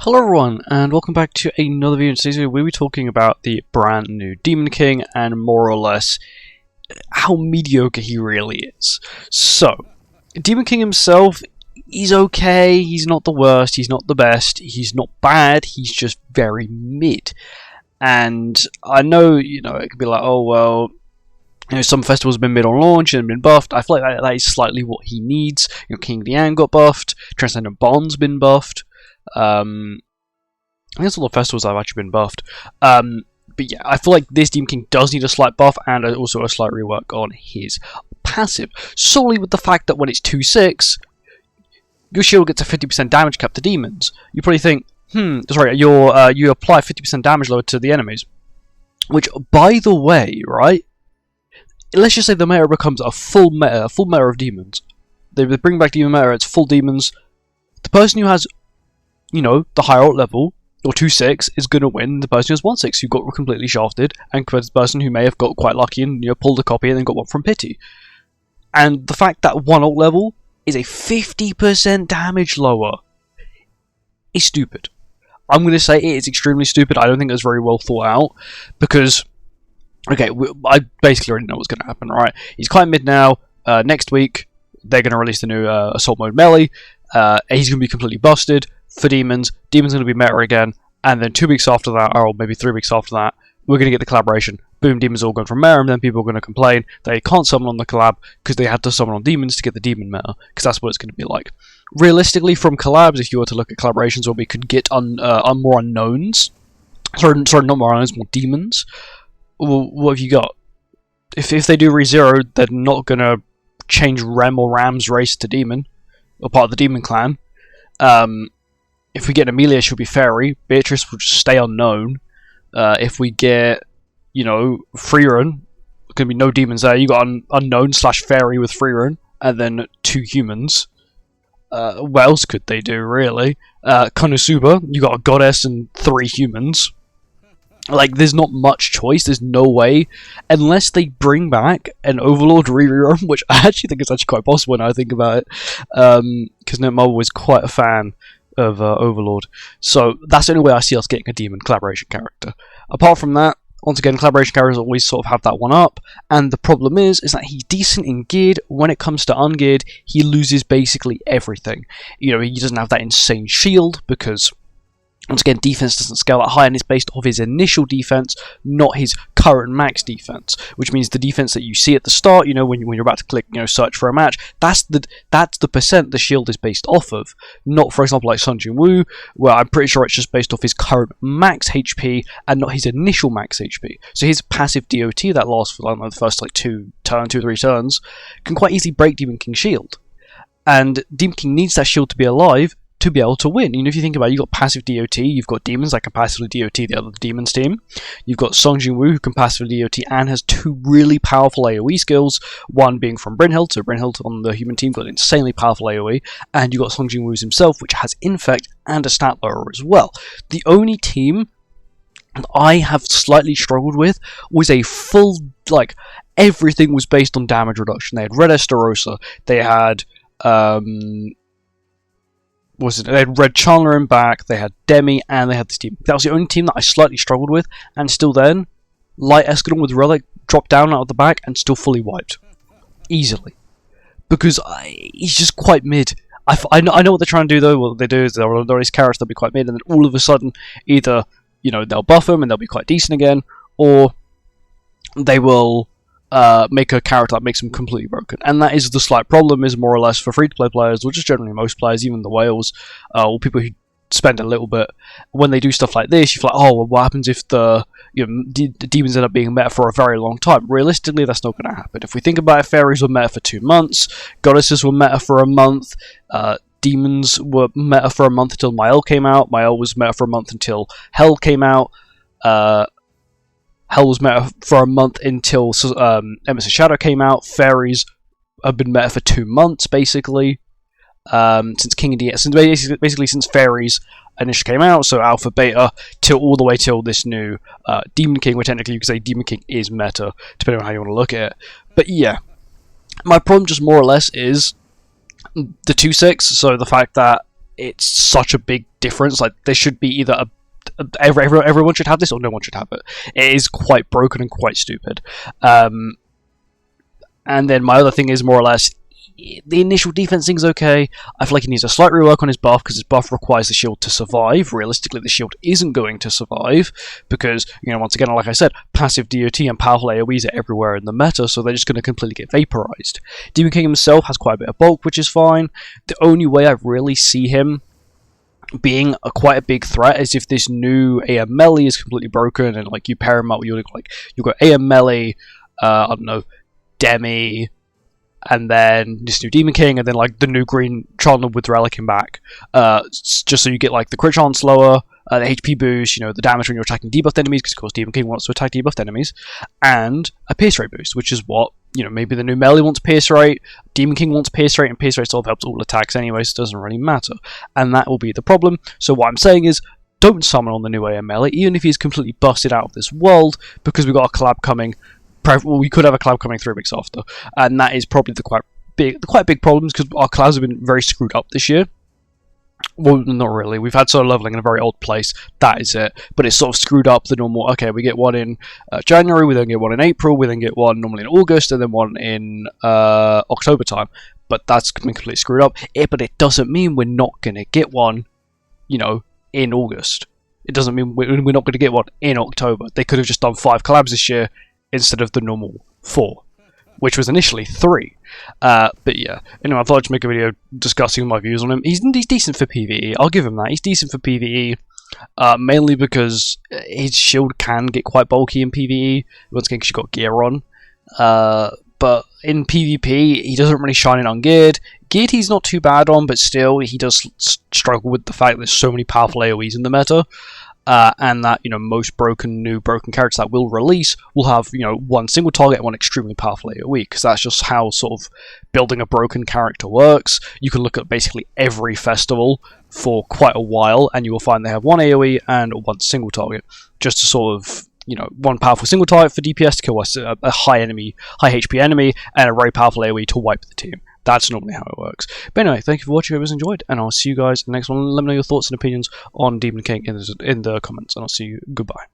Hello everyone, and welcome back to another video. In today's video, we'll be talking about the brand new Demon King and more or less how mediocre he really is. So, Demon King himself, he's okay, he's not the worst, he's not the best, he's not bad, he's just very mid. And I know, it could be like, oh well, some festivals have been mid on launch and been buffed. I feel like that is slightly what he needs. King Dian got buffed, Transcendent Bond's been buffed. I guess all the festivals have actually been buffed. But yeah, I feel like this Demon King does need a slight buff and also a slight rework on his passive. Solely with the fact that when it's 2-6, your shield gets a 50% damage cap to demons. You probably think, sorry, you apply 50% damage load to the enemies. Which, by the way, right? Let's just say the meta becomes a full meta of demons. They bring back demon meta, it's full demons. The person who has the higher ult level, or 2-6, is going to win the person who has 1-6, who got completely shafted, and compared to the person who may have got quite lucky and pulled a copy and then got one from pity. And the fact that one ult level is a 50% damage lower is stupid. I'm going to say it is extremely stupid. I don't think it was very well thought out, because, okay, I basically already know what's going to happen, right? He's quite mid now. Next week, they're going to release the new Assault Mode Meli. He's going to be completely busted. For demons going to be meta again, and then 2 weeks after that, or maybe 3 weeks after that, we're going to get the collaboration. Boom, demons all gone from meta, and then people are going to complain they can't summon on the collab because they had to summon on demons to get the demon meta, because that's what it's going to be like. Realistically, from collabs, if you were to look at collaborations where we could get more unknowns, sorry, not more unknowns, more demons, well, what have you got? If they do ReZero, they're not going to change Rem or Ram's race to demon, or part of the demon clan. If we get Amelia, she'll be fairy. Beatrice will just stay unknown. If we get, Freerun, there's going to be no demons there. You got unknown/fairy with Freerun, and then 2 humans. What else could they do, really? Konosuba, you got a goddess and 3 humans. Like, there's not much choice. There's no way, unless they bring back an Overlord rerun, which I actually think is actually quite possible now I think about it, because Netmarble was quite a fan of Overlord. So that's the only way I see us getting a demon collaboration character. Apart from that, once again, collaboration characters always sort of have that one up, and the problem is that he's decent in geared. When it comes to ungeared, he loses basically everything. He doesn't have that insane shield, because once again, defense doesn't scale that high, and it's based off his initial defense, not his current max defense. Which means the defense that you see at the start, when you're about to click, search for a match, that's the percent the shield is based off of. Not, for example, like Sun Jin Woo, where I'm pretty sure it's just based off his current max HP and not his initial max HP. So his passive DOT that lasts for the first 2 or 3 turns can quite easily break Demon King's shield. And Demon King needs that shield to be alive to be able to win. If you think about it, you've got passive DOT, you've got demons that can passively DOT the other demons team, you've got Song Jin Woo who can passively DOT and has 2 really powerful AoE skills, one being from Brynhild, so Brynhild on the human team got insanely powerful AoE, and you've got Song Jin Woo himself, which has Infect and a stat lower as well. The only team that I have slightly struggled with was a full, everything was based on damage reduction. They had Red Esterosa, they had they had Red Chandler in back, they had Demi, and they had this team. That was the only team that I slightly struggled with, and still then, Light Escadon with Relic dropped down out of the back and still fully wiped. Easily. Because he's just quite mid. I know what they're trying to do though. What they do is they'll release characters that'll be quite mid, and then all of a sudden, either, they'll buff them and they'll be quite decent again, or they will make a character that makes them completely broken. And that is the slight problem, is more or less for free-to-play players, or just generally most players, even the whales, or people who spend a little bit, when they do stuff like this, you feel like, oh, well, what happens if the demons end up being meta for a very long time? Realistically, that's not going to happen. If we think about it, fairies were meta for 2 months, goddesses were meta for a month, demons were meta for a month until Mael came out, Mael was meta for a month until Hell came out, Hell was meta for a month until Emerson Shadow came out. Fairies have been meta for 2 months, basically. Since King of DS, basically since Fairies initially came out, so Alpha, Beta, all the way till this new Demon King, where technically you could say Demon King is meta, depending on how you want to look at it. But yeah, my problem just more or less is the 2-6, so the fact that it's such a big difference. Like, there should be either everyone should have this or no one should have it. It is quite broken and quite stupid. And then my other thing is more or less the initial defense thing's okay. I feel like he needs a slight rework on his buff because his buff requires the shield to survive. Realistically, the shield isn't going to survive because, once again, like I said, passive DOT and powerful AoEs are everywhere in the meta, so they're just going to completely get vaporized. Demon King himself has quite a bit of bulk, which is fine. The only way I really see him being quite a big threat is if this new AM meli is completely broken and like you pair him up with you've got AM meli, I don't know, Demi, and then this new Demon King, and then like the new green Chandler with Relicing back, just so you get like the crit chance lower, the HP boost, the damage when you're attacking debuffed enemies, because of course Demon King wants to attack debuffed enemies, and a pierce rate boost, which is what, maybe the new melee wants pierce rate, Demon King wants pierce rate, and pierce rate sort of helps all attacks anyway, so it doesn't really matter, and that will be the problem. So what I'm saying is, don't summon on the new AM melee, even if he's completely busted out of this world, because we've got a collab coming. Well, we could have a collab coming 3 weeks after, and that is probably the quite big problems because our collabs have been very screwed up this year. Well, not really. We've had solo leveling in a very old place. That is it. But it's sort of screwed up the normal. Okay, we get one in January, we then get one in April, we then get one normally in August, and then one in October time. But that's been completely screwed up. But it doesn't mean we're not going to get one, in August. It doesn't mean we're not going to get one in October. They could have just done 5 collabs this year instead of the normal 4, which was initially 3. But yeah, anyway, I thought I'd just make a video discussing my views on him. He's decent for PvE, I'll give him that. He's decent for PvE, mainly because his shield can get quite bulky in PvE, once again because you've got gear on. But in PvP, he doesn't really shine in on geared. Geared he's not too bad on, but still, he does struggle with the fact that there's so many powerful AoEs in the meta. And that most new broken characters that will release will have one single target and one extremely powerful AoE, because that's just how sort of building a broken character works. You can look at basically every festival for quite a while and you will find they have one AoE and one single target, just to sort of one powerful single target for DPS to kill a high HP enemy, and a very powerful AoE to wipe the team. That's normally how it works. But anyway, thank you for watching. I hope you guys enjoyed, and I'll see you guys in the next one. Let me know your thoughts and opinions on Demon King in the comments, and I'll see you. Goodbye.